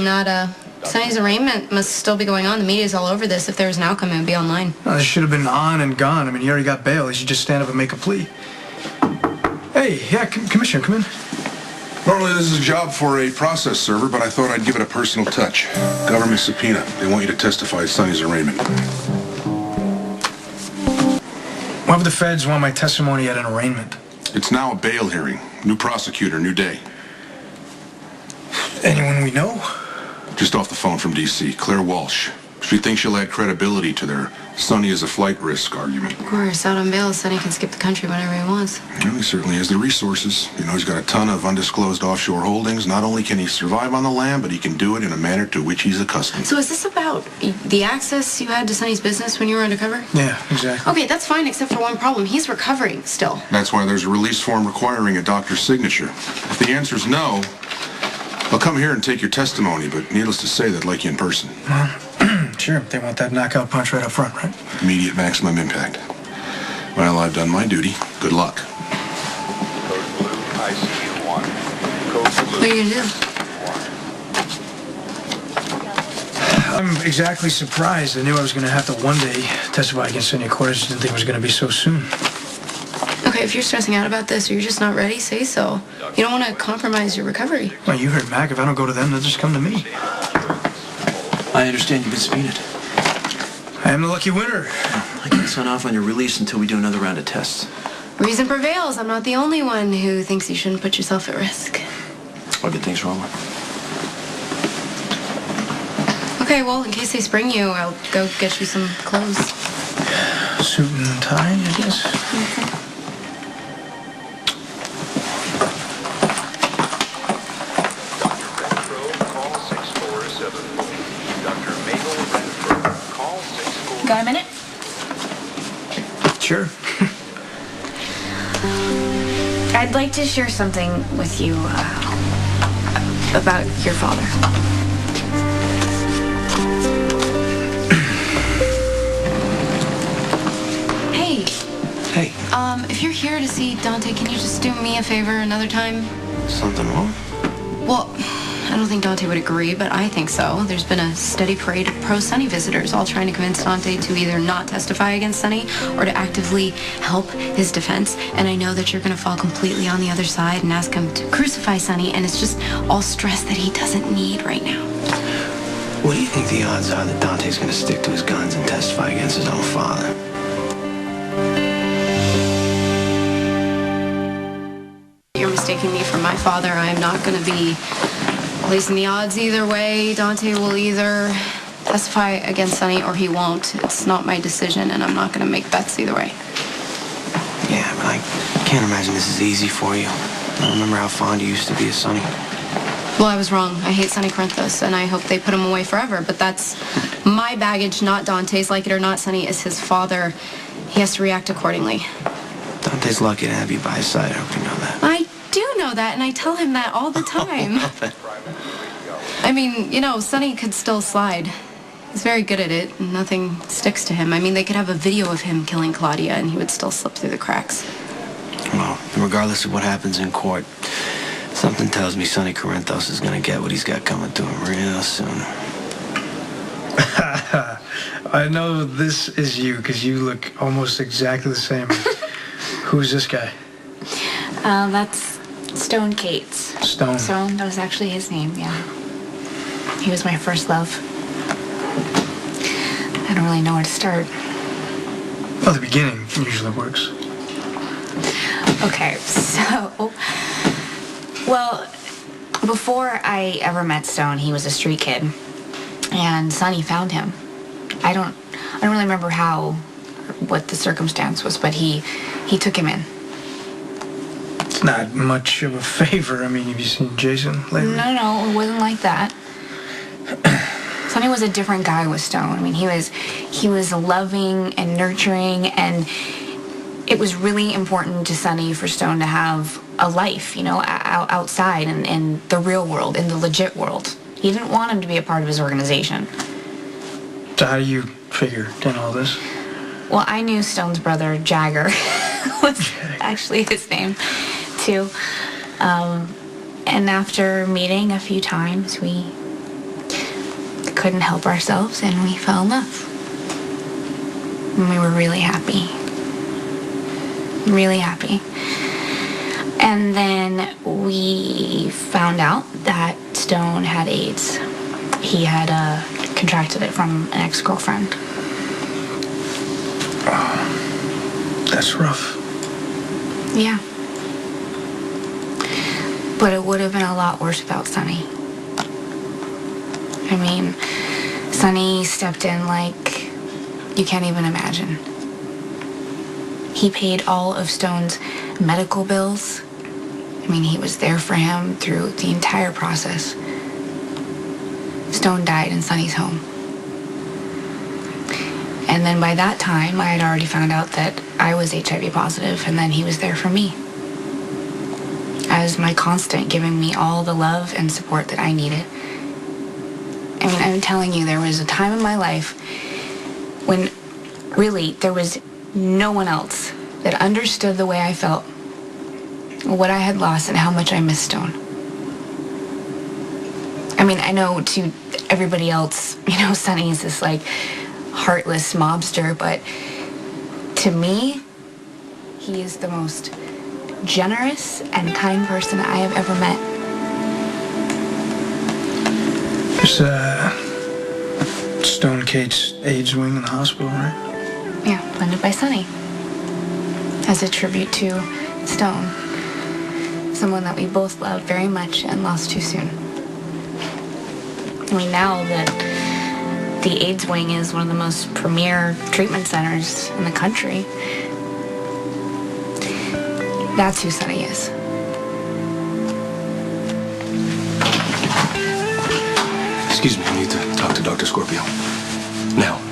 Nada. Sonny's arraignment must still be going on. The media's all over this. If there was an outcome, it would be online. Well, this should have been on and gone. I mean, he already got bail. He should just stand up and make a plea. Hey, yeah, Commissioner, come in. Normally this is a job for a process server, but I thought I'd give it a personal touch. Government subpoena. They want you to testify at Sonny's arraignment. Why would the feds want my testimony at an arraignment? It's now a bail hearing. New prosecutor, new day. Anyone we know? Just off the phone from D.C., Claire Walsh. She thinks she'll add credibility to their Sonny is a flight risk argument. Of course, out on bail, Sonny can skip the country whenever he wants. Well, he certainly has the resources. You know, he's got a ton of undisclosed offshore holdings. Not only can he survive on the land, but he can do it in a manner to which he's accustomed. So is this about the access you had to Sonny's business when you were undercover? Yeah, exactly. Okay, that's fine, except for one problem. He's recovering still. That's why there's a release form requiring a doctor's signature. If the answer's no, I'll come here and take your testimony, but needless to say, they'd like you in person. Sure, they want that knockout punch right up front, right? Immediate maximum impact. Well, I've done my duty. Good luck. Code Blue, ICU 1. Code Blue. What are you gonna do? I'm exactly surprised. I knew I was going to have to one day testify against Sonny Court. I just didn't think it was going to be so soon. Okay, if you're stressing out about this or you're just not ready, say so. You don't want to compromise your recovery. Well, you heard Mac. If I don't go to them, they'll just come to me. I understand you've been subpoenaed. I am the lucky winner. I can't sign off on your release until we do another round of tests. Reason prevails. I'm not the only one who thinks you shouldn't put yourself at risk. What good things wrong with? Okay, well, in case they spring you, I'll go get you some clothes. Suit and tie, I guess. Got a minute? Sure. I'd like to share something with you about your father. Hey. Hey. If you're here to see Dante, can you just do me a favor another time? Something wrong? Well, I don't think Dante would agree, but I think so. There's been a steady parade of pro-Sonny visitors, all trying to convince Dante to either not testify against Sonny or to actively help his defense. And I know that you're going to fall completely on the other side and ask him to crucify Sonny, and it's just all stress that he doesn't need right now. What do you think the odds are that Dante's going to stick to his guns and testify against his own father? You're mistaking me for my father. I am not going to be placing the odds either way. Dante will either testify against Sonny or he won't. It's not my decision, and I'm not going to make bets either way. Yeah, but I can't imagine this is easy for you. I remember how fond you used to be of Sonny. Well, I was wrong. I hate Sonny Corinthos, and I hope they put him away forever. But that's my baggage, not Dante's. Like it or not, Sonny is his father. He has to react accordingly. Dante's lucky to have you by his side. I hope you know that. I do know that, and I tell him that all the time. I mean, you know, Sonny could still slide. He's very good at it, and nothing sticks to him. I mean, they could have a video of him killing Claudia, and he would still slip through the cracks. Well, regardless of what happens in court, something tells me Sonny Corinthos is going to get what he's got coming to him real soon. I know this is you because you look almost exactly the same. Who's this guy? That's Stone Cates. Stone. Stone, that was actually his name, yeah. He was my first love. I don't really know where to start. Well, the beginning usually works. Okay, so... Well, before I ever met Stone, he was a street kid. And Sonny found him. I don't really remember what the circumstance was, but he took him in. It's not much of a favor. I mean, have you seen Jason lately? No, it wasn't like that. Sonny was a different guy with Stone. I mean, he was loving and nurturing, and it was really important to Sonny for Stone to have a life, you know, outside in the real world, in the legit world. He didn't want him to be a part of his organization. So how do you figure in all this? Well, I knew Stone's brother, Jagger, was actually his name, too. And after meeting a few times, we couldn't help ourselves, and we fell in love. And we were really happy. Really happy. And then we found out that Stone had AIDS. He had contracted it from an ex-girlfriend. That's rough. Yeah. But it would have been a lot worse without Sonny. I mean, Sonny stepped in like you can't even imagine. He paid all of Stone's medical bills. I mean, he was there for him through the entire process. Stone died in Sonny's home. And then by that time, I had already found out that I was HIV positive, and then he was there for me. As my constant, giving me all the love and support that I needed. I mean, I'm telling you, there was a time in my life when really there was no one else that understood the way I felt, what I had lost, and how much I missed Stone. I mean, I know to everybody else, Sonny is this like heartless mobster, but to me, he is the most generous and kind person I have ever met. There's Stone Kate's AIDS wing in the hospital, right? Yeah, funded by Sonny. As a tribute to Stone. Someone that we both loved very much and lost too soon. I mean, now that the AIDS wing is one of the most premier treatment centers in the country, that's who Sonny is. Excuse me, I need to talk to Dr. Scorpio. Now.